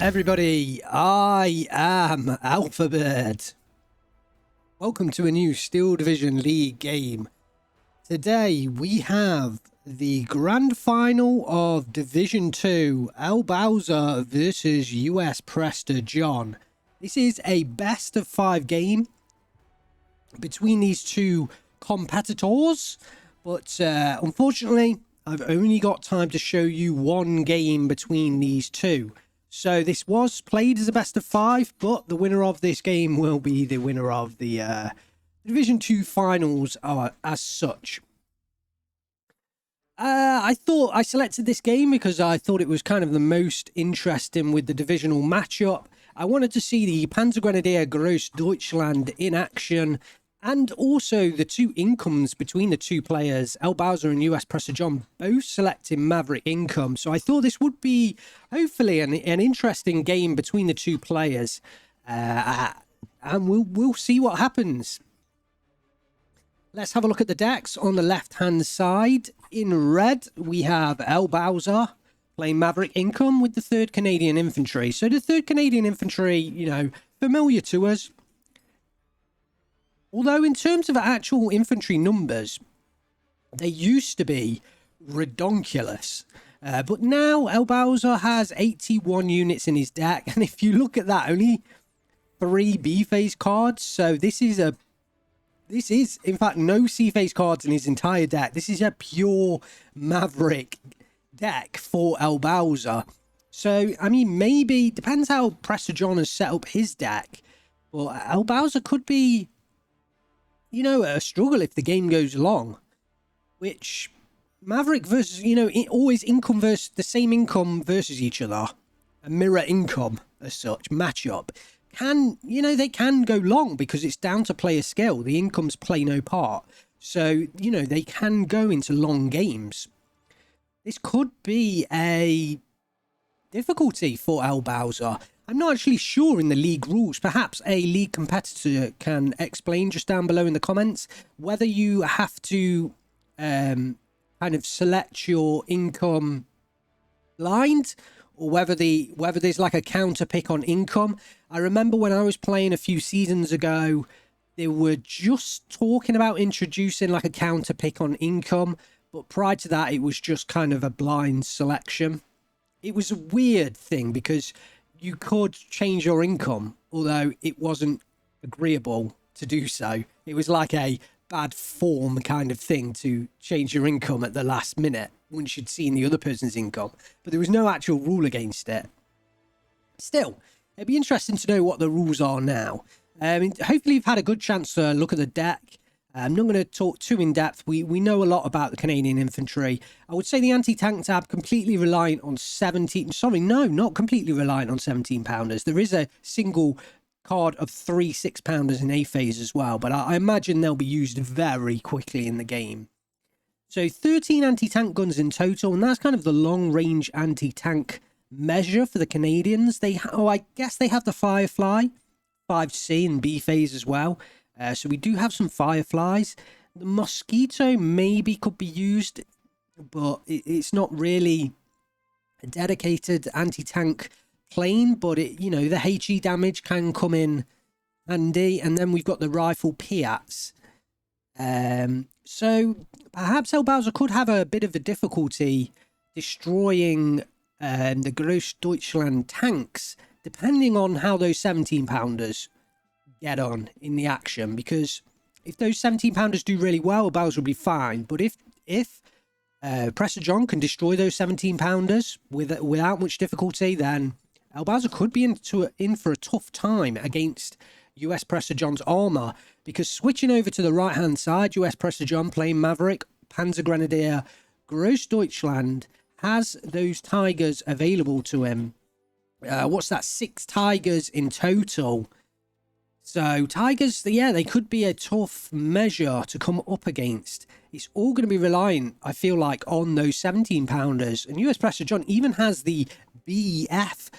everybody, I am Alphabet. Welcome to a new Steel Division League game. Today we have the grand final of Division 2, ElBowser versus US Prestor John. This is a best of 5 game between these two competitors, but unfortunately I've only got time to show you one game between these two. So this was played as a best of 5, but the winner of this game will be the winner of the Division 2 finals as such. I thought I selected this game because I thought it was kind of the most interesting with the divisional matchup. I wanted to see the Panzergrenadier Gross Deutschland in action, and also the two incomes between the two players, ElBowser and US Prestor John, both selecting Maverick income. So I thought this would be hopefully an interesting game between the two players, and we'll see what happens. Let's have a look at the decks on the left-hand side. In red, we have ElBowser playing Maverick income with the 3rd Canadian Infantry. So the 3rd Canadian Infantry, you know, familiar to us. Although in terms of actual infantry numbers, they used to be redonkulous. But now ElBowser has 81 units in his deck. And if you look at that, only 3 B-phase cards. So this is, in fact, no C-phase cards in his entire deck. This is a pure Maverick deck for ElBowser. So, I mean, maybe, depends how Prestor John has set up his deck. But ElBowser could be, you know, a struggle if the game goes long. Which, Maverick versus, you know, always income versus, the same income versus each other. A mirror income, as such, matchup. Can, you know, they can go long because it's down to player skill. The incomes play no part. So, you know, they can go into long games. This could be a difficulty for ElBowser. I'm not actually sure in the league rules. Perhaps a league competitor can explain just down below in the comments whether you have to kind of select your income blind, or whether there's like a counter pick on income. I remember when I was playing a few seasons ago, they were just talking about introducing like a counter pick on income, but prior to that, it was just kind of a blind selection. It was a weird thing because you could change your income, although it wasn't agreeable to do so. It was like a bad form kind of thing to change your income at the last minute once you'd seen the other person's income, but there was no actual rule against it. Still, it'd be interesting to know what the rules are now. Hopefully you've had a good chance to look at the deck. I'm not going to talk too in depth. We know a lot about the Canadian Infantry. I would say the anti-tank tab completely reliant on 17... Sorry, no, not completely reliant on 17-pounders. There is a single card of 3 6-pounders in A-phase as well, but I imagine they'll be used very quickly in the game. So 13 anti-tank guns in total, and that's kind of the long-range anti-tank measure for the Canadians. I guess they have the Firefly, 5C and B-phase as well. So we do have some Fireflies. The Mosquito maybe could be used, but it's not really a dedicated anti-tank plane, but you know, the HE damage can come in handy. And then we've got the Rifle Piats. So perhaps ElBowser could have a bit of a difficulty destroying the Gross Deutschland tanks, depending on how those 17-pounders get on in the action. Because if those 17-pounders do really well, ElBowser will be fine. But if Prestor John can destroy those 17-pounders without much difficulty, then ElBowser could be in for a tough time against US Prestor John's armor, because switching over to the right-hand side, US Prestor John playing Maverick, Panzergrenadier, Gross Deutschland has those Tigers available to him. What's that? 6 Tigers in total. So Tigers, yeah, they could be a tough measure to come up against. It's all going to be reliant, I feel like, on those 17-pounders. And US Prestor John even has the BEF,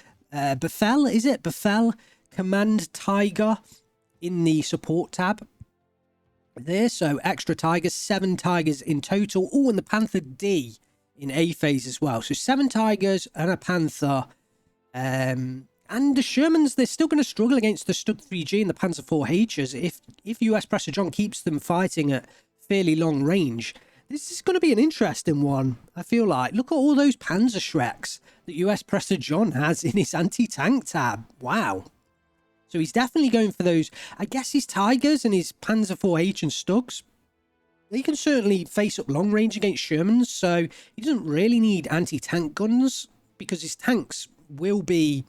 Befel, is it? Befel Command Tiger in the support tab there. So extra Tigers, 7 Tigers in total. Oh, and the Panther D in A phase as well. So 7 Tigers and a Panther. And And the Shermans, they're still going to struggle against the Stug 3G and the Panzer 4Hs if US Presser John keeps them fighting at fairly long range. This is going to be an interesting one, I feel like. Look at all those Panzer Shreks that US Presser John has in his anti-tank tab. Wow. So he's definitely going for those, I guess his Tigers and his Panzer 4H and Stugs. They can certainly face up long range against Shermans, so he doesn't really need anti-tank guns because his tanks will be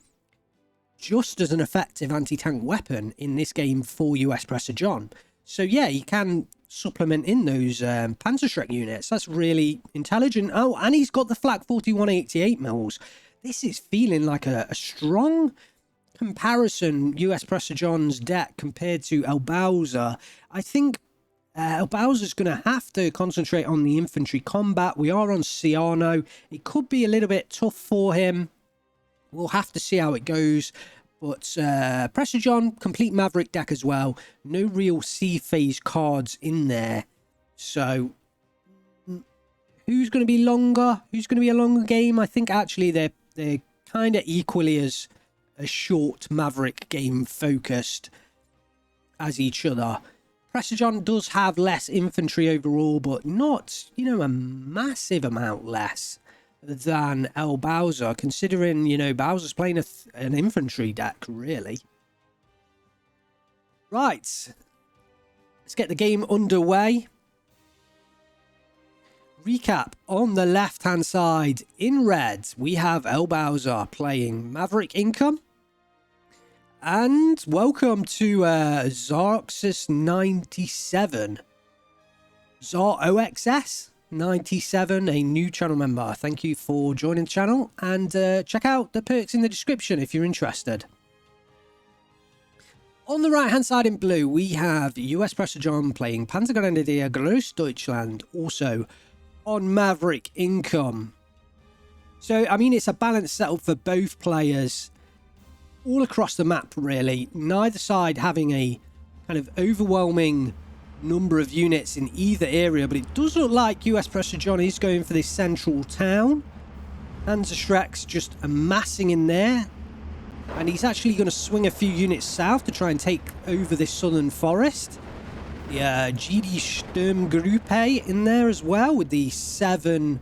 just as an effective anti-tank weapon in this game for US Presser John. So yeah, he can supplement in those Panzer Shrek units. That's really intelligent. Oh, and he's got the Flak 4188 mils. This is feeling like a strong comparison, US Presser John's deck compared to ElBowser. I think ElBowser's going to have to concentrate on the infantry combat. We are on Ciano. It could be a little bit tough for him. We'll have to see how it goes. But Presser John, complete Maverick deck as well. No real C-phase cards in there. So, who's going to be longer? Who's going to be a longer game? I think actually they're kind of equally as a short Maverick game focused as each other. Presser John does have less infantry overall, but not, you know, a massive amount less than ElBowser, considering, you know, Bowser's playing an infantry deck, really. Right. Let's get the game underway. Recap. On the left-hand side, in red, we have ElBowser playing Maverick Income. And welcome to Xarxus 97. Zar OXS 97, a new channel member. Thank you for joining the channel, and check out the perks in the description if you're interested. On the right hand side in blue, we have US Presser John playing Panzergrenadier Großdeutschland, also on Maverick Income. So, I mean, it's a balanced setup for both players all across the map, really. Neither side having a kind of overwhelming number of units in either area, but it does look like US Presser John is going for this central town. Panzer Shrek's just amassing in there, and he's actually going to swing a few units south to try and take over this southern forest. The GD Sturmgruppe in there as well, with the 7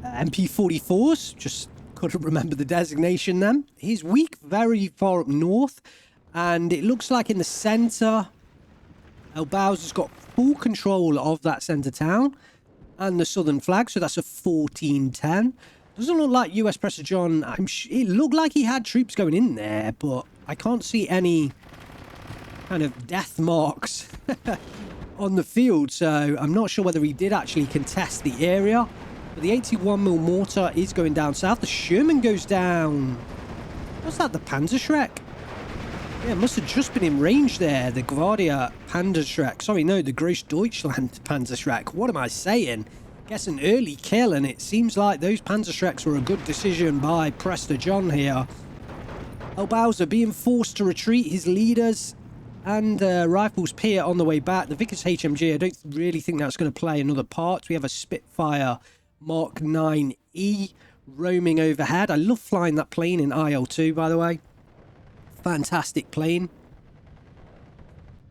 MP44s. Just couldn't remember the designation then. He's weak very far up north, and it looks like in the centre, ElBowser's got full control of that centre town and the southern flag, so that's a 14-10. Doesn't look like US Presser John. It looked like he had troops going in there, but I can't see any kind of death marks on the field, so I'm not sure whether he did actually contest the area. But the 81mm mortar is going down south. The Sherman goes down. What's that, the Panzer Shrek? Yeah, it must have just been in range there. The Gvardia Panzer Shrek. Sorry, no, the Großdeutschland Panzer Shrek. What am I saying? Gets an early kill, and it seems like those Panzer Shreks were a good decision by Prestor John here. ElBowser being forced to retreat his leaders, and Rifles Pier on the way back. The Vickers HMG, I don't really think that's going to play another part. We have a Spitfire Mark 9E roaming overhead. I love flying that plane in IL-2, by the way. Fantastic plane.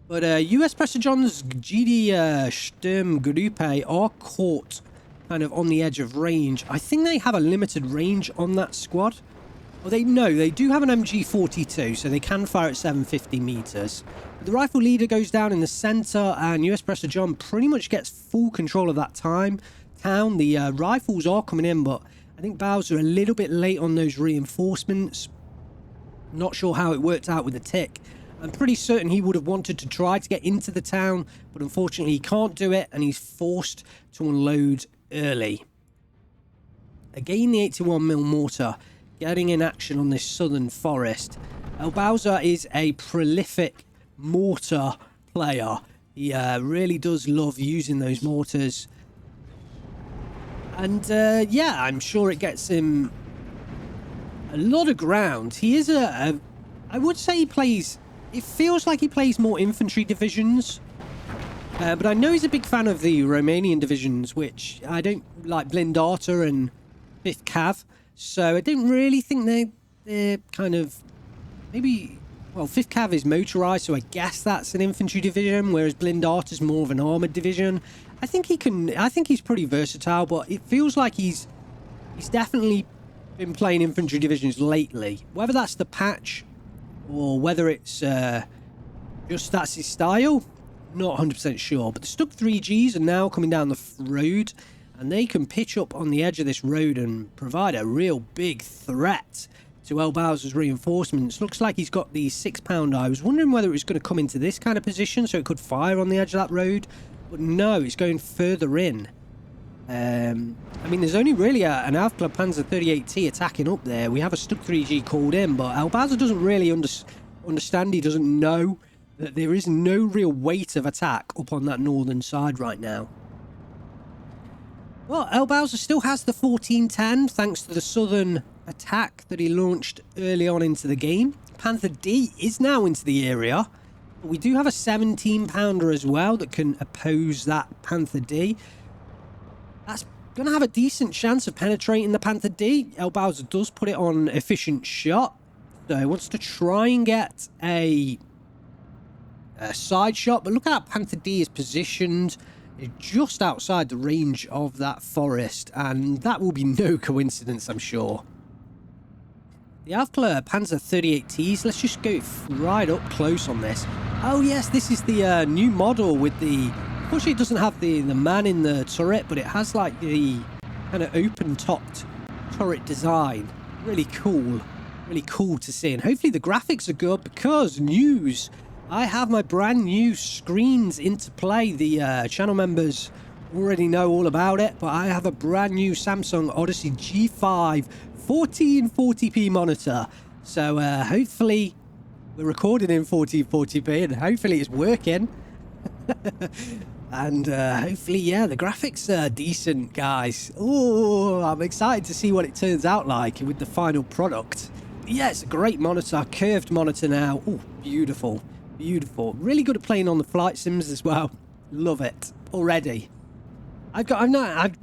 But US Presser John's GD Sturmgruppe are caught kind of on the edge of range. I think they have a limited range on that squad. Well, they do have an MG42, so they can fire at 750 meters. But the rifle leader goes down in the center, and US Presser John pretty much gets full control of that town. The rifles are coming in, but I think Bowser a little bit late on those reinforcements. Not sure how it worked out with the tick. I'm pretty certain he would have wanted to try to get into the town, but unfortunately he can't do it, and he's forced to unload early. Again, the 81mm mortar getting in action on this southern forest. ElBowser is a prolific mortar player. He really does love using those mortars. And yeah, I'm sure it gets him a lot of ground. He is I would say he plays, it feels like he plays more infantry divisions. But I know he's a big fan of the Romanian divisions, which I don't like, Blindata and 5th Cav. So I don't really think they're kind of maybe, well, 5th Cav is motorized, so I guess that's an infantry division, whereas Blindart is more of an armored division. I think he's pretty versatile, but it feels like he's definitely been playing infantry divisions lately. Whether that's the patch or whether it's just that's his style, not 100% sure. But the Stug 3Gs are now coming down the road, and they can pitch up on the edge of this road and provide a real big threat to ElBowser's reinforcements. Looks like he's got the 6-pounder. I was wondering whether it was going to come into this kind of position so it could fire on the edge of that road, but no, it's going further in. I mean, there's only really an Avkla Panzer 38T attacking up there. We have a Stug 3G called in, but ElBowser doesn't really understand. He doesn't know that there is no real weight of attack up on that northern side right now. Well, ElBowser still has the 1410 thanks to the southern attack that he launched early on into the game. Panther D is now into the area, but we do have a 17-pounder as well that can oppose that Panther D. That's going to have a decent chance of penetrating the Panther D. ElBowser does put it on efficient shot, so he wants to try and get a side shot, but look how Panther D is positioned just outside the range of that forest, and that will be no coincidence, I'm sure. The Avkla Panzer 38Ts, let's just go right up close on this. Oh yes, this is the new model with the... Unfortunately, it doesn't have the man in the turret, but it has like the kind of open-topped turret design. Really cool to see. And hopefully the graphics are good, because news... I have my brand new screens into play. The channel members already know all about it, but I have a brand new Samsung Odyssey G5 1440p monitor. So hopefully we're recording in 1440p, and hopefully it's working. And hopefully, yeah, the graphics are decent, guys. Oh, I'm excited to see what it turns out like with the final product. Yeah, it's a great monitor, curved monitor now. Oh, beautiful. Beautiful. Really good at playing on the flight sims as well. Love it already. I've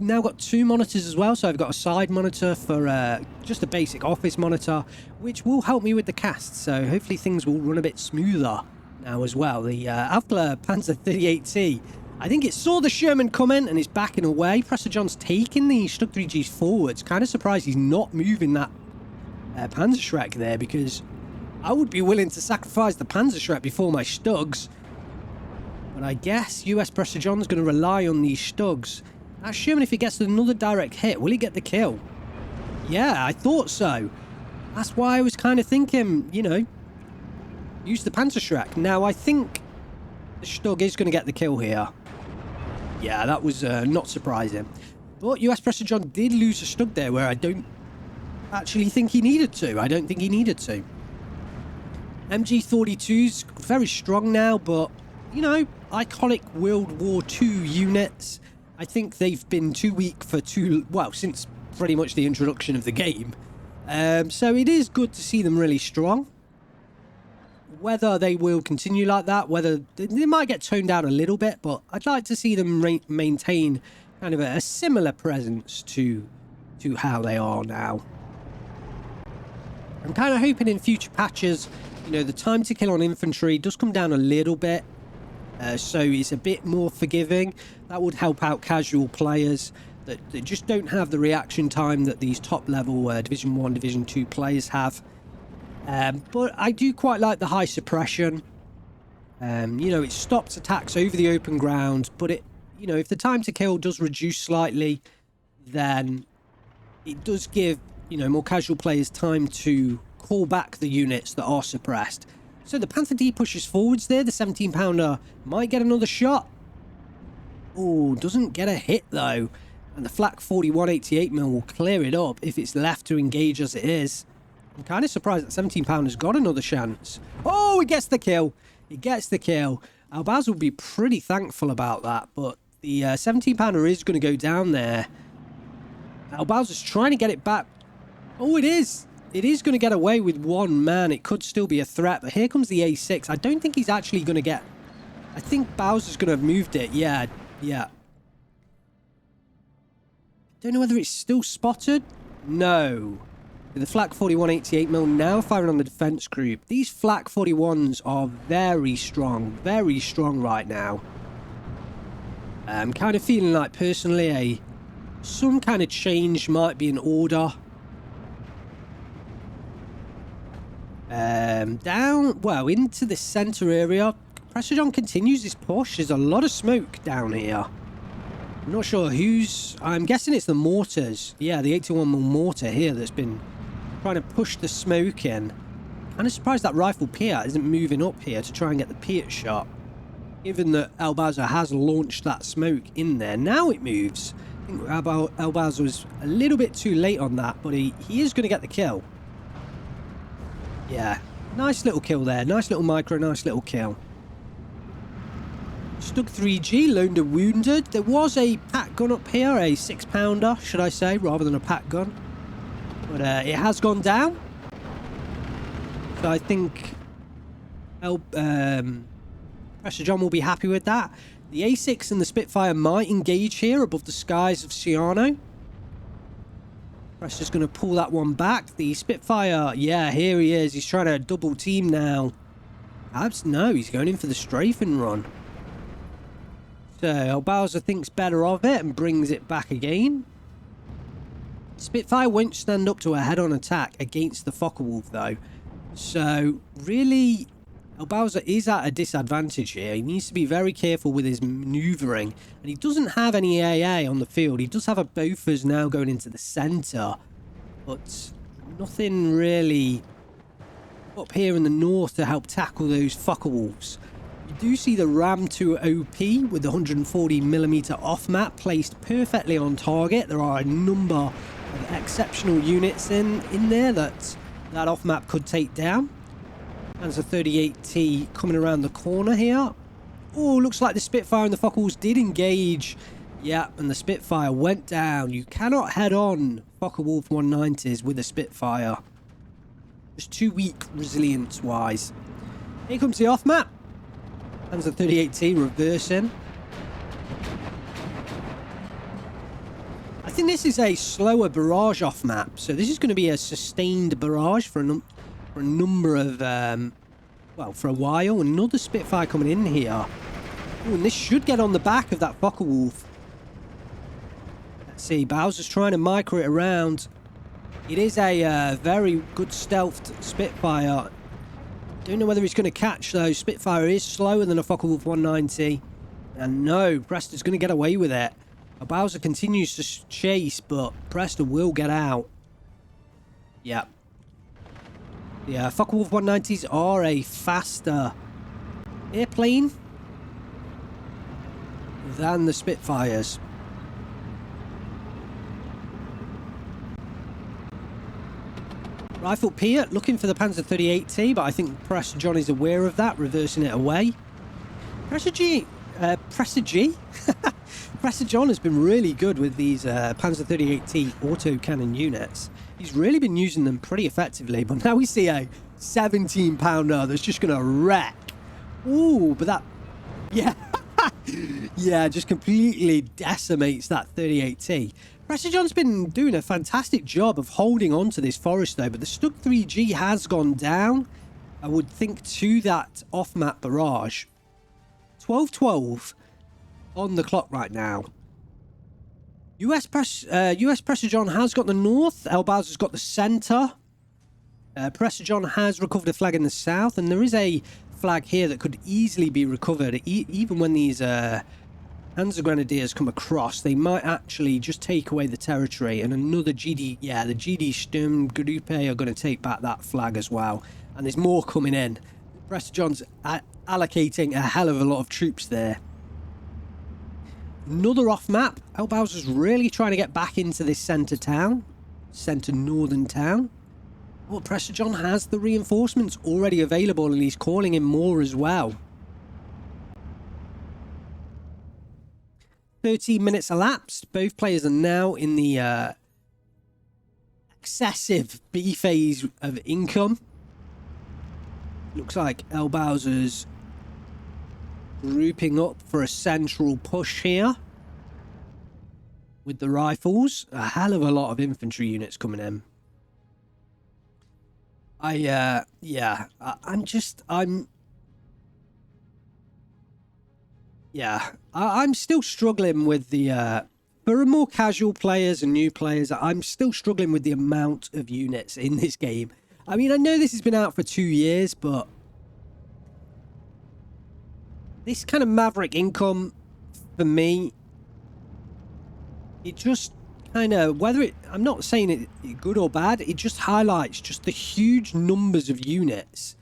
now got 2 monitors as well. So I've got a side monitor for just a basic office monitor, which will help me with the cast. So hopefully things will run a bit smoother now as well. The Avkla Panzer 38T, I think it saw the Sherman coming and it's backing away. Prestor John's taking the Stug 3Gs forwards. Kind of surprised he's not moving that Panzerschreck there, because I would be willing to sacrifice the Panzerschreck before my Stugs. But I guess US Prestor John's going to rely on these Stugs. That Sherman, if he gets another direct hit, will he get the kill? Yeah, I thought so. That's why I was kind of thinking, you know, use the Panzerschreck. Now, I think the Stug is going to get the kill here. Yeah, that was not surprising. But US Prestor John did lose a Stug there, where I don't actually think he needed to. I don't think he needed to. MG-32's very strong now, but, you know, iconic World War II units. I think they've been too weak for since pretty much the introduction of the game. So it is good to see them really strong. Whether they will continue like that, whether they might get toned down a little bit, but I'd like to see them maintain kind of a similar presence to how they are now. I'm kind of hoping in future patches, you know, the time to kill on infantry does come down a little bit, so it's a bit more forgiving. That would help out casual players that just don't have the reaction time that these top level Division 1, Division 2 players have. But I do quite like the high suppression. You know, it stops attacks over the open ground, but it, you know, if the time to kill does reduce slightly, then it does give, you know, more casual players time to call back the units that are suppressed. So the Panther D pushes forwards there. The 17-pounder might get another shot. Oh, doesn't get a hit though. And the flak 41 88mm will clear it up if it's left to engage as it is. I'm kind of surprised that 17-pounder's got another chance. Oh, he gets the kill. He gets the kill. ElBowser will be pretty thankful about that, but the 17-pounder is going to go down there. ElBowser's trying to get it back. Oh, it is. It is going to get away with one man. It could still be a threat, but here comes the A6. I don't think he's actually going to get... I think Bowser's going to have moved it. Yeah. Don't know whether it's still spotted. No. With the Flak 41 88mm now firing on the defense group. These Flak 41s are very strong right now. I'm kind of feeling like personally some kind of change might be in order. Down, well, into the center area. Prestor John continues his push. There's a lot of smoke down here. I'm not sure who's... I'm guessing it's the mortars. Yeah, the 81mm mortar here that's been trying to push the smoke in. I'm surprised that rifle Piat isn't moving up here to try and get the Piat shot. Given that ElBowser has launched that smoke in there. Now it moves. I think ElBowser was a little bit too late on that, but he is going to get the kill. Yeah, nice little kill there. Nice little micro, nice little kill. Stug 3G, loaned a wounded. There was a pack gun up here, a 6-pounder, should I say, rather than a pack gun. But it has gone down. So I think Prestor John will be happy with that. The A6 and the Spitfire might engage here above the skies of Ciano. Prestor's going to pull that one back. The Spitfire, yeah, here he is. He's trying to double team now. Perhaps no, he's going in for the strafing run. So ElBowser thinks better of it and brings it back again. Spitfire won't stand up to a head-on attack against the Focke-Wulf though. So really, ElBowser is at a disadvantage here. He needs to be very careful with his manoeuvring. And he doesn't have any AA on the field. He does have a Bofors now going into the centre. But nothing really up here in the north to help tackle those Focke-Wulfs. You do see the Ram 2 OP with the 140mm off-map placed perfectly on target. There are a number of exceptional units in there that off-map could take down. There's a 38T coming around the corner here. Oh, looks like the Spitfire and the Focke-Wulfs did engage. Yeah, and the Spitfire went down. You cannot head on Focke-Wulf 190s with a Spitfire. Just too weak resilience-wise. Here comes the off-map. There's a 38T reversing. I think this is a slower barrage off-map. So this is going to be a sustained barrage for a number of, well, for a while. Another Spitfire coming in here. Ooh, and this should get on the back of that Focke-Wulf. Let's see, Bowser's trying to micro it around. It is a very good stealthed Spitfire. Don't know whether he's going to catch though. Spitfire is slower than a Focke-Wulf 190. And no, Prestor's going to get away with it. Bowser continues to chase, but Prestor will get out. Yep. Yeah, Focke-Wulf 190s are a faster airplane than the Spitfires. Rifle Piat looking for the Panzer 38T, but I think Prestor John is aware of that, reversing it away. Prestor John has been really good with these Panzer 38T autocannon units. He's really been using them pretty effectively, but now we see a 17-pounder that's just going to wreck. Ooh, but that... Yeah. Yeah, just completely decimates that 38T. Prestor John's been doing a fantastic job of holding on to this forest though, but the Stug 3G has gone down, I would think, to that off-map barrage. 12-12 on the clock right now. US Prestor John has got the north, ElBowser's got the centre. Prestor John has recovered a flag in the south, and there is a flag here that could easily be recovered. Even when these Panzer Grenadiers come across, they might actually just take away the territory, and another GD, yeah, the GD Sturmgruppe are going to take back that flag as well. And there's more coming in. Prestor John's allocating a hell of a lot of troops there. Another off-map. ElBowser's really trying to get back into this centre town. Centre northern town. Well, Prestor John has the reinforcements already available, and he's calling in more as well. 13 minutes elapsed. Both players are now in the excessive B phase of income. Looks like ElBowser's grouping up for a central push here with the rifles. A hell of a lot of infantry units coming in. I'm still struggling with the, for more casual players and new players, I'm still struggling with the amount of units in this game. I mean, I know this has been out for 2 years, but this kind of Maverick income, for me, it just kind of, I'm not saying it good or bad, it just highlights just the huge numbers of units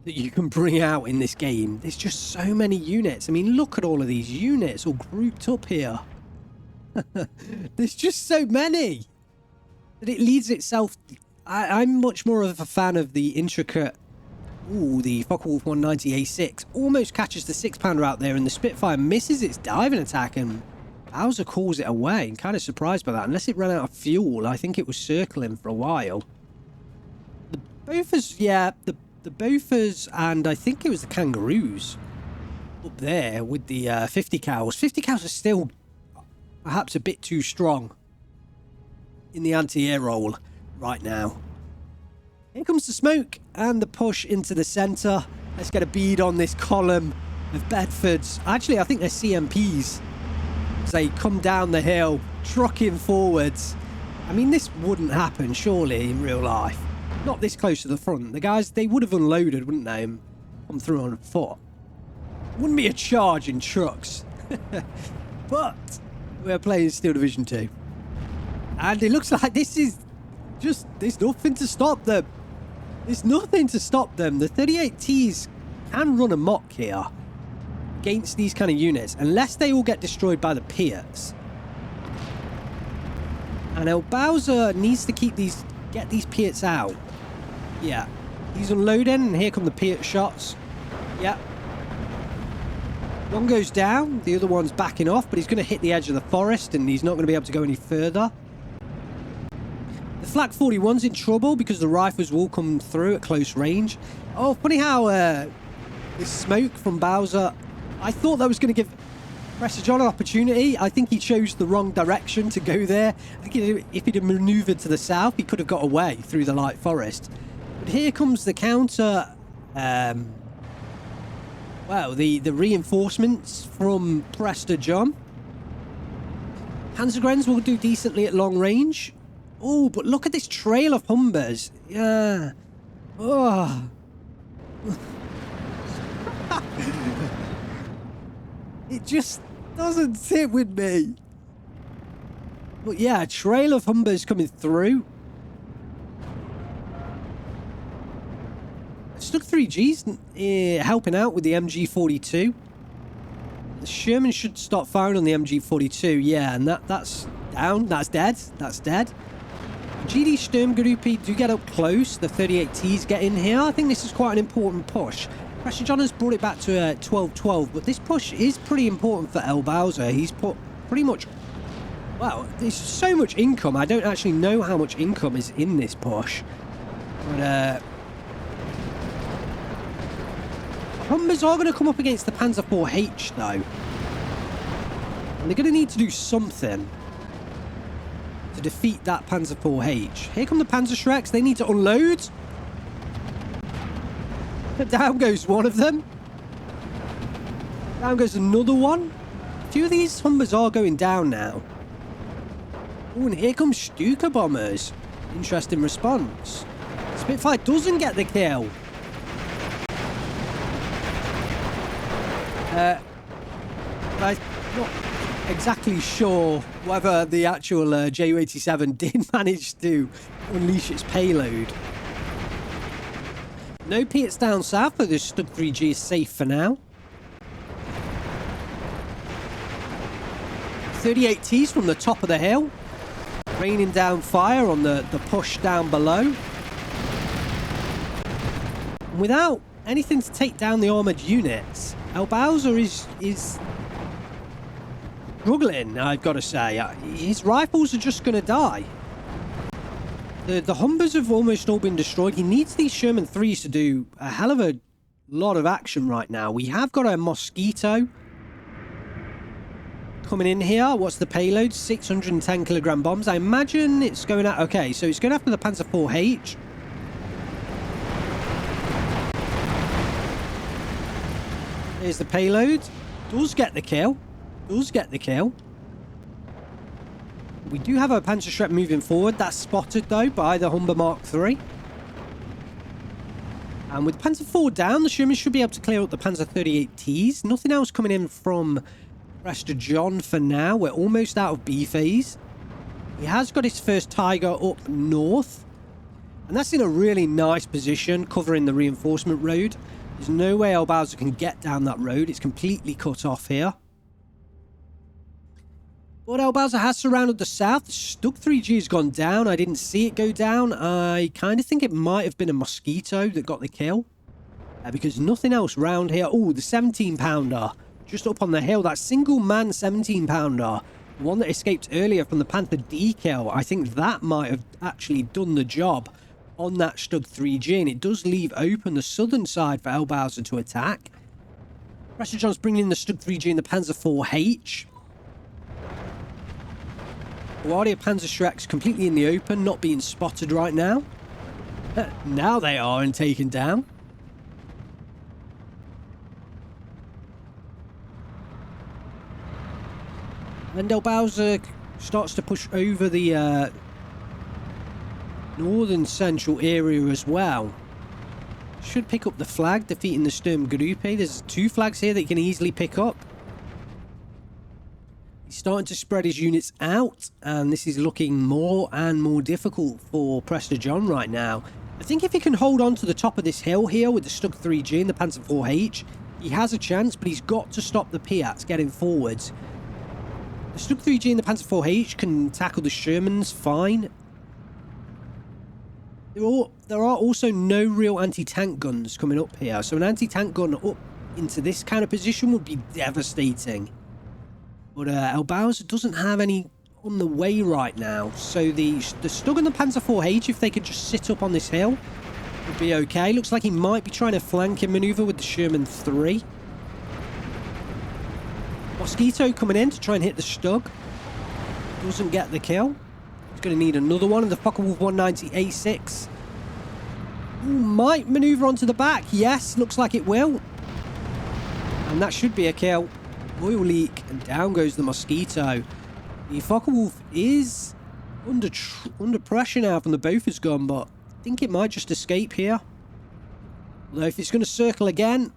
that you can bring out in this game. There's just so many units. I mean, look at all of these units all grouped up here. There's just so many that it leads itself. I'm much more of a fan of the intricate. Ooh, the Focke-Wulf 190 A6 almost catches the 6-pounder out there, and the Spitfire misses its diving attack, and Bowser calls it away. I'm kind of surprised by that. Unless it ran out of fuel, I think it was circling for a while. The Bofors, yeah, the Bofors, and I think it was the Kangaroos up there with the 50 cows. 50 cows are still perhaps a bit too strong in the anti-air roll right now. Here comes the smoke and the push into the centre. Let's get a bead on this column of Bedfords. Actually, I think they're CMPs as they come down the hill, trucking forwards. I mean, this wouldn't happen, surely, in real life. Not this close to the front. The guys, they would have unloaded, wouldn't they, and come through on foot. Wouldn't be a charge in trucks. But we're playing Steel Division 2. And it looks like this is just, there's nothing to stop them. There's nothing to stop them. The 38Ts can run amok here against these kind of units, unless they all get destroyed by the Piats. And ElBowser needs to get these Piats out. Yeah, he's unloading, and here come the Piat shots. Yeah. One goes down, the other one's backing off, but he's going to hit the edge of the forest, and he's not going to be able to go any further. The Flak 41's in trouble because the rifles will come through at close range. Oh, funny how this smoke from Bowser, I thought that was going to give Prestor John an opportunity. I think he chose the wrong direction to go there. I think if he'd have manoeuvred to the south, he could have got away through the light forest. But here comes the counter. Well, the reinforcements from Prestor John. Panzergrenz will do decently at long range. Oh, but look at this trail of Humbers. Yeah. Oh. It just doesn't sit with me. But yeah, a trail of Humbers coming through. Stuck 3Gs helping out with the MG42. The Sherman should start firing on the MG42. Yeah, and that's down. That's dead. That's dead. GD Sturmgruppe do get up close. The 38Ts get in here. I think this is quite an important push. Prestor John has brought it back to 12-12, but this push is pretty important for ElBowser. He's put pretty much... Well, there's so much income. I don't actually know how much income is in this push. But, Humbers are going to come up against the Panzer IV-H, though. And they're going to need to do something to defeat that Panzer IV-H. Here come the Panzer Shreks. They need to unload. Down goes one of them. Down goes another one. A few of these Humbers are going down now. Oh, and here comes Stuka bombers. Interesting response. Spitfire doesn't get the kill. I'm not exactly sure whether the actual Ju-87 did manage to unleash its payload. No Piats down south, but this Stug 3G is safe for now. 38Ts from the top of the hill, raining down fire on the push down below. And without anything to take down the armoured units, ElBowser is struggling, I've got to say. His rifles are just going to die. The Humbers have almost all been destroyed. He needs these Sherman 3s to do a hell of a lot of action right now. We have got a Mosquito coming in here. What's the payload? 610 kilogram bombs. I imagine it's going out... Okay, so it's going after the Panzer IV-H. There's the payload. Does get the kill. Does get the kill. We do have a Panzerschreck moving forward. That's spotted, though, by the Humber Mark III. And with Panzer IV down, the Sherman should be able to clear up the Panzer 38Ts. Nothing else coming in from Prestor John for now. We're almost out of B phase. He has got his first Tiger up north. And that's in a really nice position, covering the reinforcement road. There's no way ElBowser can get down that road. It's completely cut off here. But ElBowser has surrounded the south. The Stug 3G has gone down. I didn't see it go down. I kind of think it might have been a Mosquito that got the kill. Because nothing else round here. Oh, the 17-pounder. Just up on the hill. That single-man 17-pounder. The one that escaped earlier from the Panther D kill. I think that might have actually done the job on that Stug 3G. And it does leave open the southern side for ElBowser to attack. Prestor John's bringing in the Stug 3G and the Panzer 4H. Guardia Panzerschrecks completely in the open, not being spotted right now. Now they are and taken down. And ElBowser starts to push over the northern central area as well. Should pick up the flag, defeating the Sturmgruppe. There's 2 flags here that you can easily pick up. He's starting to spread his units out, and this is looking more and more difficult for Prestor John right now. I think if he can hold on to the top of this hill here with the Stug 3G and the Panzer 4H, he has a chance, but he's got to stop the Piats getting forwards. The Stug 3G and the Panzer 4H can tackle the Shermans fine. There are also no real anti-tank guns coming up here, so an anti-tank gun up into this kind of position would be devastating. But ElBowser doesn't have any on the way right now. So the Stug and the Panzer 4H, if they could just sit up on this hill, would be okay. Looks like he might be trying to flanking maneuver with the Sherman 3. Mosquito coming in to try and hit the Stug. Doesn't get the kill. He's going to need another one. And the Focke-Wulf 190A6 might maneuver onto the back. Yes, looks like it will. And that should be a kill. Oil leak, and down goes the Mosquito. The Focke-Wulf is under pressure now from the Bofors gun, but I think it might just escape here. Although if it's going to circle again,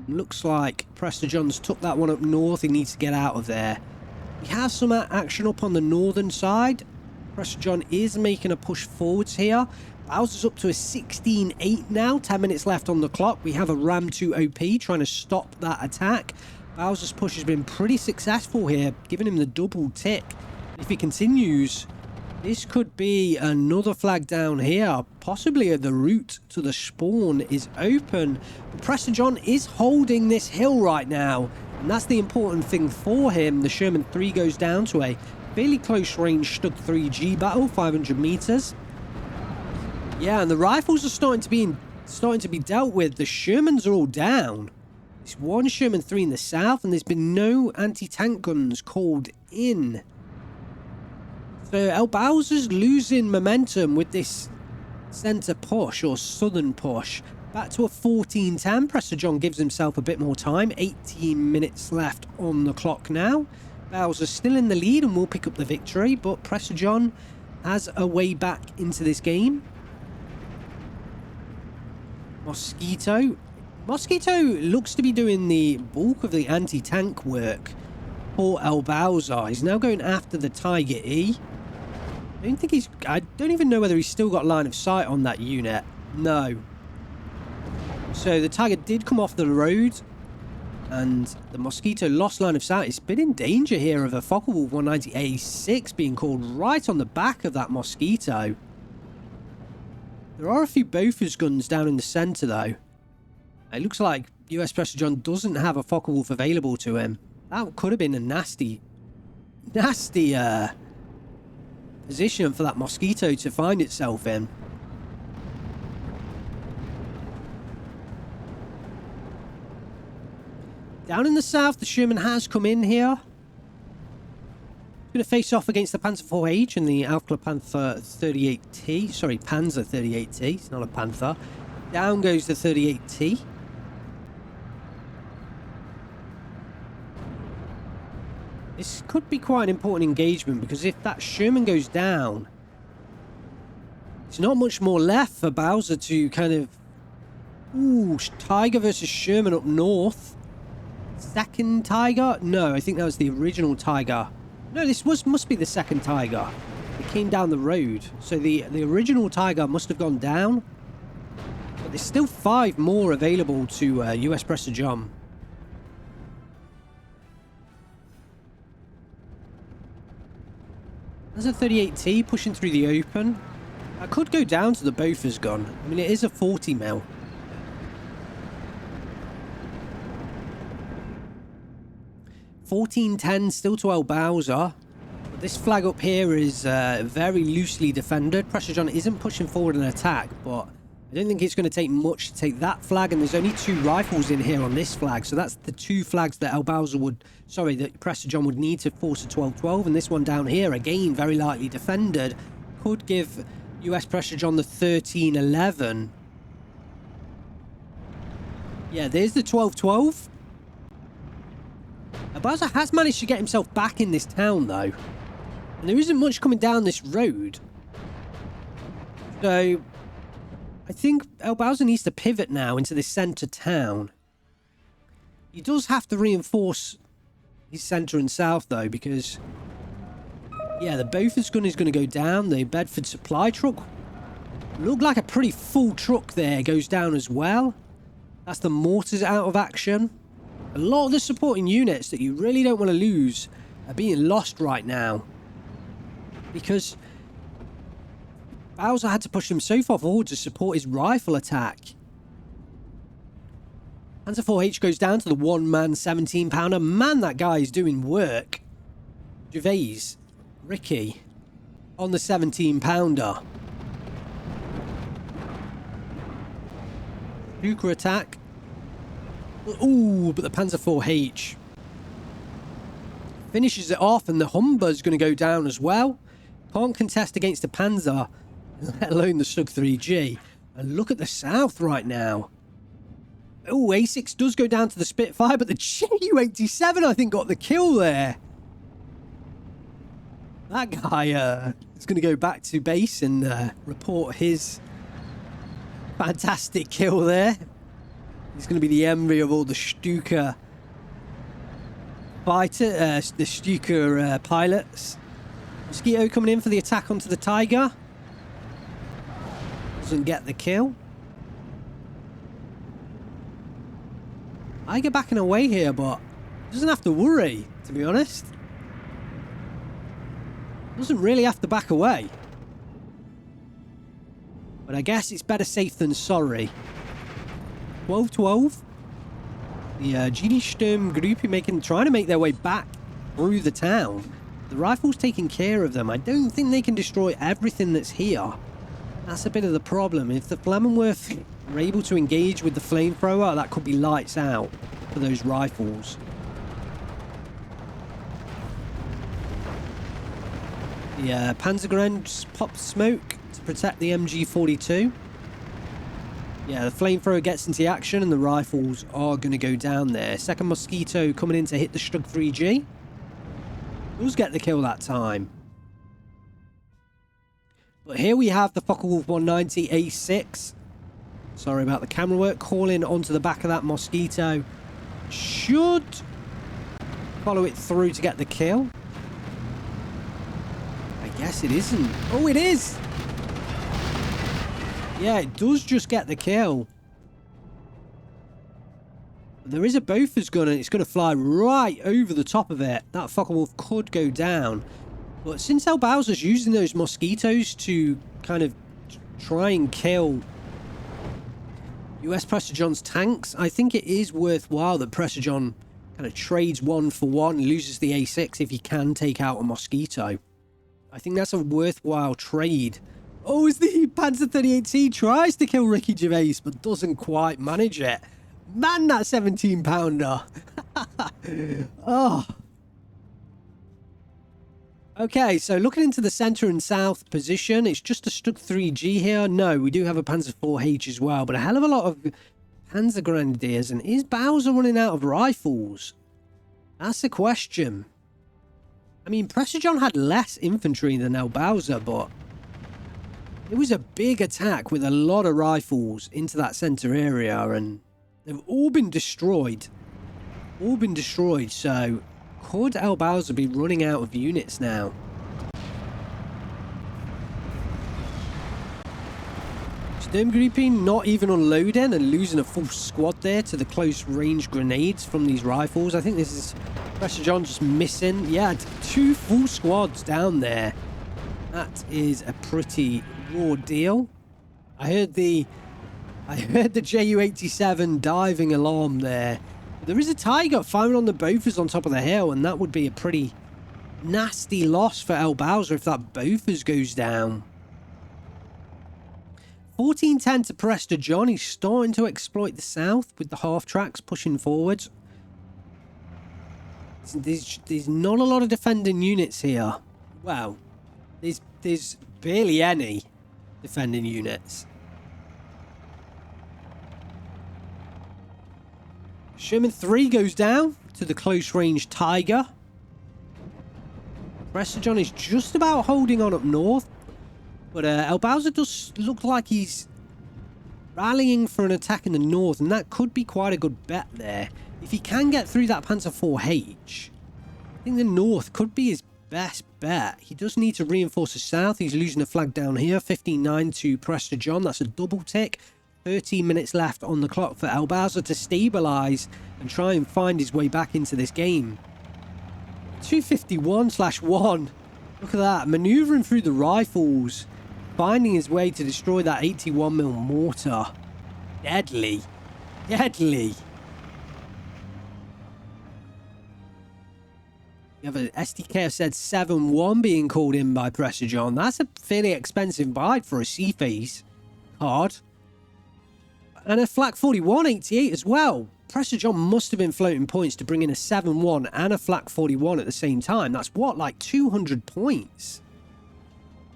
looks like Prestor John's took that one up north. He needs to get out of there. We have some action up on the northern side. Prestor John is making a push forwards here. Bowser's up to a 16-8 now, 10 minutes left on the clock. We have a Ram 2 OP trying to stop that attack. Bowser's push has been pretty successful here, giving him the double tick. If he continues, this could be another flag down here. Possibly the route to the spawn is open. But Prestor John is holding this hill right now, and that's the important thing for him. The Sherman 3 goes down to a fairly close range Stug 3G battle, 500 meters. Yeah, and the rifles are starting to be dealt with. The Shermans are all down. There's one Sherman 3 in the south, and there's been no anti-tank guns called in. So ElBowser's losing momentum with this centre push, or southern push. Back to a 14-10. Prestor John gives himself a bit more time. 18 minutes left on the clock now. Bowser's still in the lead and will pick up the victory, but Prestor John has a way back into this game. Mosquito looks to be doing the bulk of the anti-tank work for ElBowser. He's now going after the Tiger E. I don't even know whether he's still got line of sight on that unit. No. So the Tiger did come off the road, and the Mosquito lost line of sight. It's been in danger here of a Focke-Wulf 190A6 being called right on the back of that Mosquito. There are a few Bofors guns down in the centre, though. It looks like US Prestor John doesn't have a Focke-Wulf available to him. That could have been a nasty position for that Mosquito to find itself in. Down in the south, the Sherman has come in here. Going to face off against the Panzer 4H and the Alpha Panther 38T. Sorry, Panzer 38T. It's not a Panther. Down goes the 38T. This could be quite an important engagement, because if that Sherman goes down, there's not much more left for Bowser to kind of... Ooh, Tiger versus Sherman up north. Second Tiger? No, I think that was the original Tiger. No, this must be the second Tiger. It came down the road. So the original Tiger must have gone down. But there's still 5 more available to US Prestor John. There's a 38T pushing through the open. I could go down to the Bofors gun. I mean, it is a 40 mil. $14.10 still to ElBowser. But this flag up here is very loosely defended. Prestor John isn't pushing forward an attack, but I don't think it's going to take much to take that flag. And there's only 2 rifles in here on this flag, so that's the 2 flags that ElBowser would... Sorry, that Prestor John would need to force a 12-12. And this one down here, again, very lightly defended, could give US Prestor John the 13-11. Yeah, there's the 12-12. ElBowser has managed to get himself back in this town, though. And there isn't much coming down this road. So, I think ElBowser needs to pivot now into this centre town. He does have to reinforce his centre and south, though, because... Yeah, the Bofors gun is going to go down. The Bedford supply truck looked like a pretty full truck there. Goes down as well. That's the mortars out of action. A lot of the supporting units that you really don't want to lose are being lost right now. Because Bowser had to push him so far forward to support his rifle attack. Panzer 4H goes down to the one-man 17-pounder. Man, that guy is doing work. Gervais, Ricky, on the 17-pounder. Hooker attack. Ooh, but the Panzer 4H finishes it off, and the Humber's going to go down as well. Can't contest against the Panzer, let alone the Sug 3G. And look at the south right now. Oh, A6 does go down to the Spitfire, but the Ju-87 I think got the kill there. That guy is going to go back to base and report his fantastic kill there. He's going to be the envy of all the Stuka the Stuka pilots. Mosquito coming in for the attack onto the Tiger. Doesn't get the kill. I get backing away here, but doesn't have to worry, to be honest. Doesn't really have to back away. But I guess it's better safe than sorry. 12-12. The GD Sturm group are trying to make their way back through the town. The rifle's taking care of them. I don't think they can destroy everything that's here. That's a bit of the problem. If the Flammenwerf are able to engage with the flamethrower, that could be lights out for those rifles. The Panzergrenade popped smoke to protect the MG42. Yeah, the flamethrower gets into action and the rifles are going to go down there. Second Mosquito coming in to hit the Stug 3G. Does get the kill that time. But here we have the Focke-Wulf 190 A6. Sorry about the camera work. Calling onto the back of that Mosquito. Should follow it through to get the kill. I guess it isn't. Oh, it is! Yeah, it does just get the kill. There is a Bofors gun and it's going to fly right over the top of it. That Focke-Wulf could go down. But since ElBowser's using those Mosquitoes to kind of try and kill US Prestor John's tanks, I think it is worthwhile that Prestor John kind of trades 1 for 1, loses the A6 if he can take out a Mosquito. I think that's a worthwhile trade. Oh, as the Panzer 38T tries to kill Ricky Gervais, but doesn't quite manage it. Man, that 17-pounder. Oh. Okay, so looking into the centre and south position, it's just a Stug 3G here. No, we do have a Panzer 4H as well, but a hell of a lot of Panzer Grenadiers. And is Bowser running out of rifles? That's the question. I mean, Prestor John had less infantry than ElBowser, but it was a big attack with a lot of rifles into that center area, and they've all been destroyed. All been destroyed, so could ElBowser be running out of units now? Storm grouping not even unloading and losing a full squad there to the close range grenades from these rifles. I think this is Prestor John just missing. Yeah, 2 full squads down there. That is a pretty raw deal. I heard the Ju-87 diving alarm there. There is a Tiger firing on the Bofors on top of the hill, and that would be a pretty nasty loss for ElBowser if that Bofors goes down. 14-10 to Prestor John. He's starting to exploit the south with the half tracks pushing forward. There's not a lot of defending units here. Well, there's barely any defending units. Sherman 3 goes down to the close range Tiger. Prestor John is just about holding on up north. But ElBowser does look like he's rallying for an attack in the north, and that could be quite a good bet there. If he can get through that Panzer IV-H, I think the north could be his best bet. He does need to reinforce the south. He's losing a flag down here. 15-9 to Prestor John. That's a double tick. 13 minutes left on the clock for ElBowser to stabilise and try and find his way back into this game. 251/1. Look at that. Manoeuvring through the rifles. Finding his way to destroy that 81mm mortar. Deadly. Deadly. You have a SDK said 7-1 being called in by Prestor John. That's a fairly expensive buy for a C-Phase card. And a Flak 41-88 as well. Prestor John must have been floating points to bring in a 7-1 and a Flak 41 at the same time. That's what, like 200 points?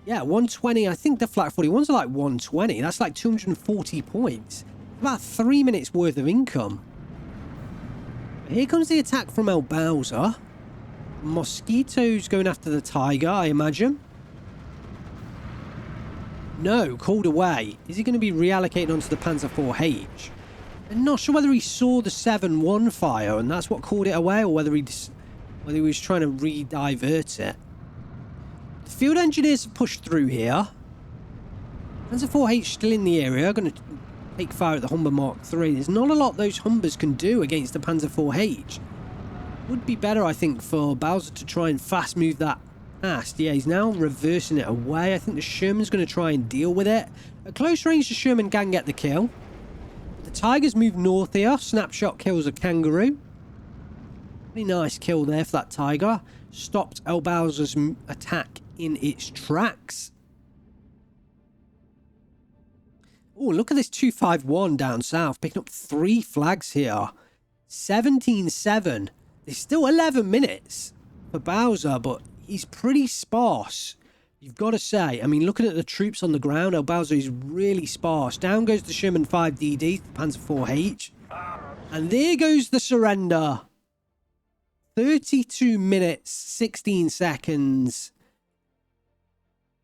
Yeah, 120. I think the Flak 41s are like 120. That's like 240 points. About 3 minutes worth of income. Here comes the attack from ElBowser. Mosquito's going after the Tiger, I imagine. No, called away. Is he going to be reallocated onto the Panzer IV-H? I'm not sure whether he saw the 7-1 fire and that's what called it away, or whether he was trying to re-divert it. The field engineers have pushed through here. Panzer IV-H still in the area, going to take fire at the Humber Mark III. There's not a lot those Humbers can do against the Panzer IV-H. Would be better, I think, for Bowser to try and fast move that past. Yeah, he's now reversing it away. I think the Sherman's going to try and deal with it. At close range, the Sherman can get the kill. The Tigers move north here. Snapshot kills a Kangaroo. Pretty nice kill there for that Tiger. Stopped ElBowser's attack in its tracks. Oh, look at this 251 down south. Picking up 3 flags here. 17-7. There's still 11 minutes for Bowser, but he's pretty sparse. You've got to say. I mean, looking at the troops on the ground, ElBowser is really sparse. Down goes the Sherman 5DD, the Panzer IV-H. And there goes the surrender. 32 minutes, 16 seconds.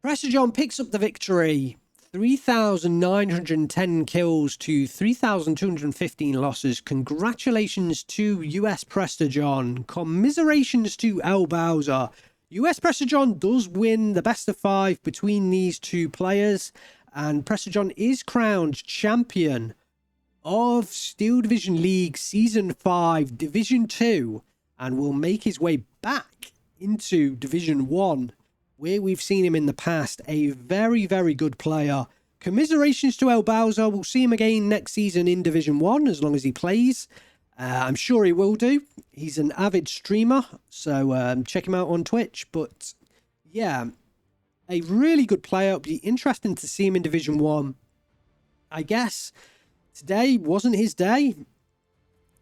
Prestor John picks up the victory. 3,910 kills to 3,215 losses. Congratulations to US Prestor John. Commiserations to ElBowser. US Prestor John does win the best of 5 between these two players. And Prestor John is crowned champion of Steel Division League Season 5 Division 2. And will make his way back into Division 1. Where we've seen him in the past, a very, very good player. Commiserations to ElBowser. We'll see him again next season in Division 1, as long as he plays. I'm sure he will do. He's an avid streamer, so check him out on Twitch. But, yeah, a really good player. It'll be interesting to see him in Division 1. I guess today wasn't his day.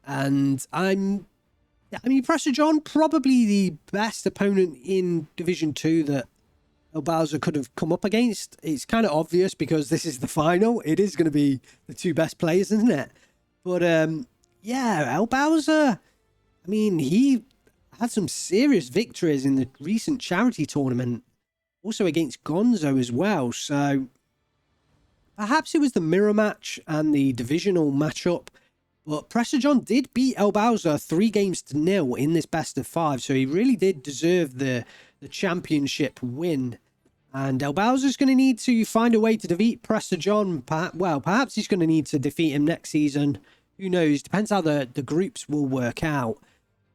And I mean, Prestor John, probably the best opponent in Division 2 that ElBowser could have come up against. It's kind of obvious because this is the final. It is going to be the 2 best players, isn't it? But, yeah, ElBowser, I mean, he had some serious victories in the recent charity tournament, also against Gonzo as well. So perhaps it was the mirror match and the divisional matchup, but Prestor John did beat ElBowser 3-0 in this best of 5, so he really did deserve the championship win. And ElBowser's going to need to find a way to defeat Prestor John. Perhaps he's going to need to defeat him next season. Who knows? Depends how the groups will work out.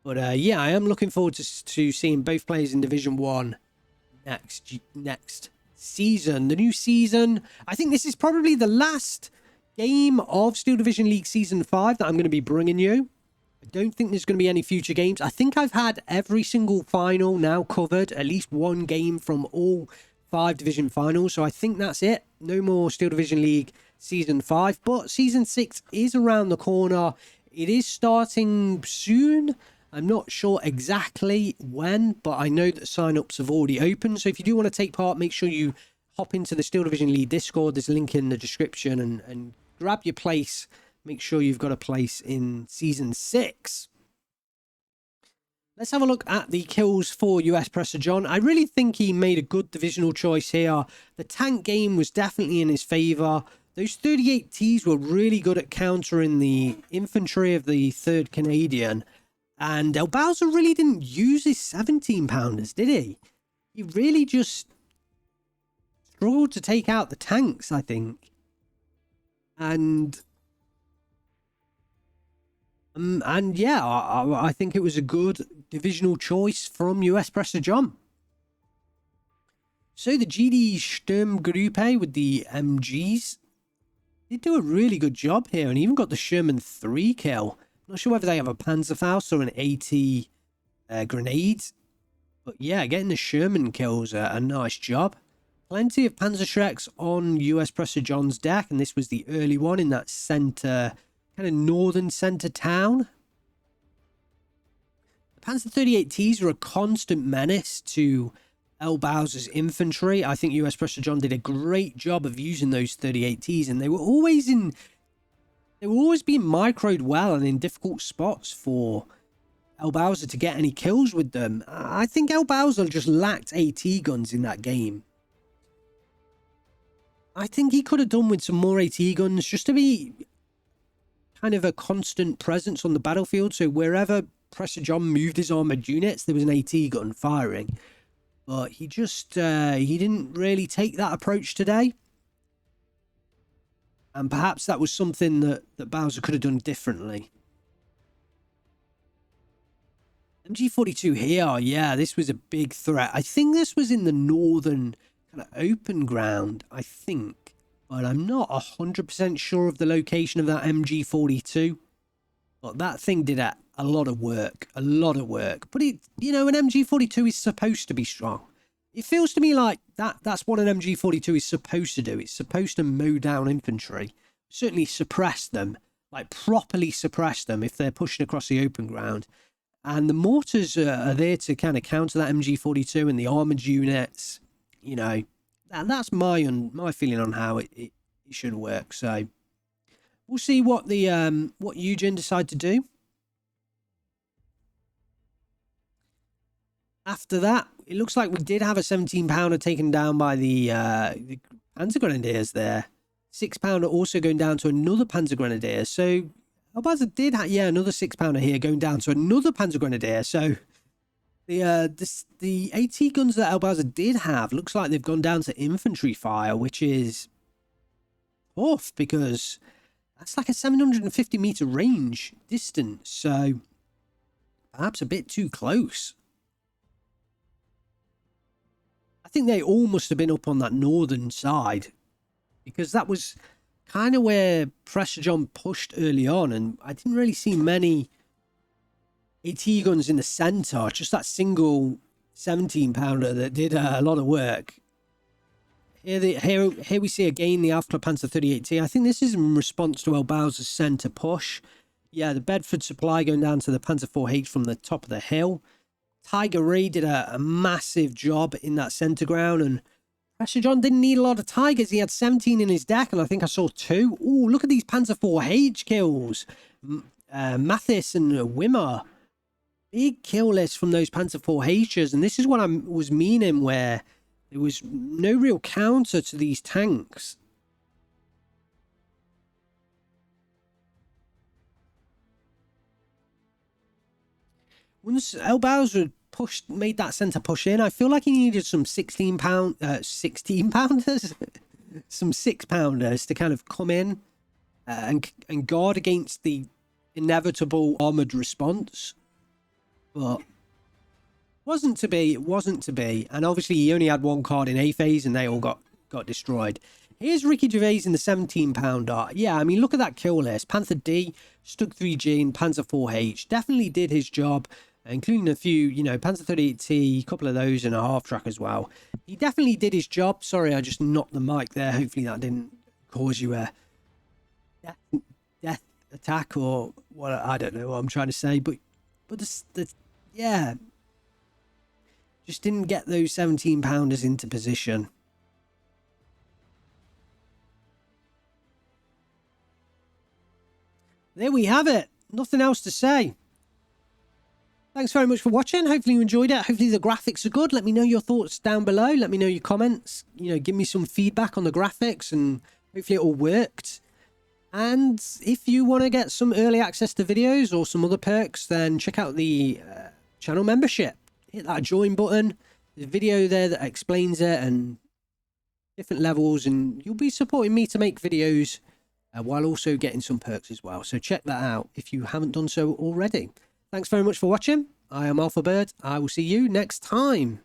But yeah, I am looking forward to seeing both players in Division 1 next season. The new season, I think this is probably the last game of Steel Division League Season 5 that I'm going to be bringing you. I don't think there's going to be any future games. I think I've had every single final now covered, at least one game from all 5 division finals. So I think that's it. No more Steel Division League Season 5. But Season 6 is around the corner. It is starting soon. I'm not sure exactly when, but I know that sign-ups have already opened. So if you do want to take part, make sure you hop into the Steel Division League Discord. There's a link in the description and grab your place. Make sure you've got a place in Season 6. Let's have a look at the kills for US Prestor John. I really think he made a good divisional choice here. The tank game was definitely in his favour. Those 38Ts were really good at countering the infantry of the 3rd Canadian. And ElBowser really didn't use his 17-pounders, did he? He really just struggled to take out the tanks, I think. And yeah, I think it was a good divisional choice from US Prestor John. So the GD Sturmgruppe with the MGs did do a really good job here, and even got the Sherman 3 kill. Not sure whether they have a Panzerfaust or an AT grenades. But yeah, getting the Sherman kills a nice job. Plenty of Panzerschrecks on US Prestor John's deck, and this was the early one in that centre, kind of northern centre town. The Panzer 38Ts were a constant menace to ElBowser's infantry. I think US Prestor John did a great job of using those 38Ts, and they were always being microed well and in difficult spots for ElBowser to get any kills with them. I think ElBowser just lacked AT guns in that game. I think he could have done with some more AT guns just to be kind of a constant presence on the battlefield. So wherever Prestor John moved his armoured units, there was an AT gun firing. But he just, he didn't really take that approach today. And perhaps that was something that Bowser could have done differently. MG42 here, yeah, this was a big threat. I think this was in the northern kind of open ground, I think. But I'm not 100% sure of the location of that MG42. But that thing did a lot of work, But it, you know, an MG42 is supposed to be strong. It feels to me like that's what an MG42 is supposed to do. It's supposed to mow down infantry. Certainly suppress them, like properly suppress them if they're pushing across the open ground. And the mortars are there to kind of counter that MG42 and the armoured units. You know, and that's my feeling on how it should work. So we'll see what what Eugen decide to do. After that, it looks like we did have a 17-pounder taken down by the Panzer Grenadiers there. 6-pounder also going down to another Panzer Grenadier. So ElBowser did have, yeah, another 6-pounder here going down to another Panzer Grenadier. So the AT guns that ElBowser did have looks like they've gone down to infantry fire, which is tough because that's like a 750 meter range distance. So perhaps a bit too close. I think they all must have been up on that northern side because that was kind of where Prestor John pushed early on, and I didn't really see many AT guns in the centre, just that single 17-pounder that did a lot of work. Here we see again the Alpha Panzer 38T. I think this is in response to ElBowser's centre push. Yeah, the Bedford supply going down to the Panzer 4H from the top of the hill. Tiger Ray did a massive job in that centre ground, and Prestor John didn't need a lot of Tigers. He had 17 in his deck, and I think I saw 2. Oh, look at these Panzer 4H kills. Mathis and Wimmer. big kill list from those Panzer IV-Hs, and this is what I was meaning, where there was no real counter to these tanks. Once ElBowser made that centre push in, I feel like he needed some 16 pounders, some 6-pounders to kind of come in and guard against the inevitable armoured response. But wasn't to be, it wasn't to be. And obviously he only had one card in A phase and they all got destroyed. Here's Ricky Gervais in the 17-pounder. Yeah, I mean, look at that kill list. Panther D, Stug 3G, and Panzer IV-H definitely did his job, including a few, you know, Panzer 38T, a couple of those, and a half-track as well. He definitely did his job. Sorry, I just knocked the mic there. Hopefully that didn't cause you a death attack or what. I don't know what I'm trying to say. But yeah, just didn't get those 17-pounders into position. There we have it. Nothing else to say. Thanks very much for watching. Hopefully you enjoyed it. Hopefully the graphics are good. Let me know your thoughts down below. Let me know your comments. You know, give me some feedback on the graphics, and hopefully it all worked. And if you want to get some early access to videos or some other perks, then check out the channel membership. Hit that join button. There's a video there that explains it and different levels, and you'll be supporting me to make videos while also getting some perks as well. So check that out if you haven't done so already. Thanks very much for watching. I am Alpha Bird. I will see you next time.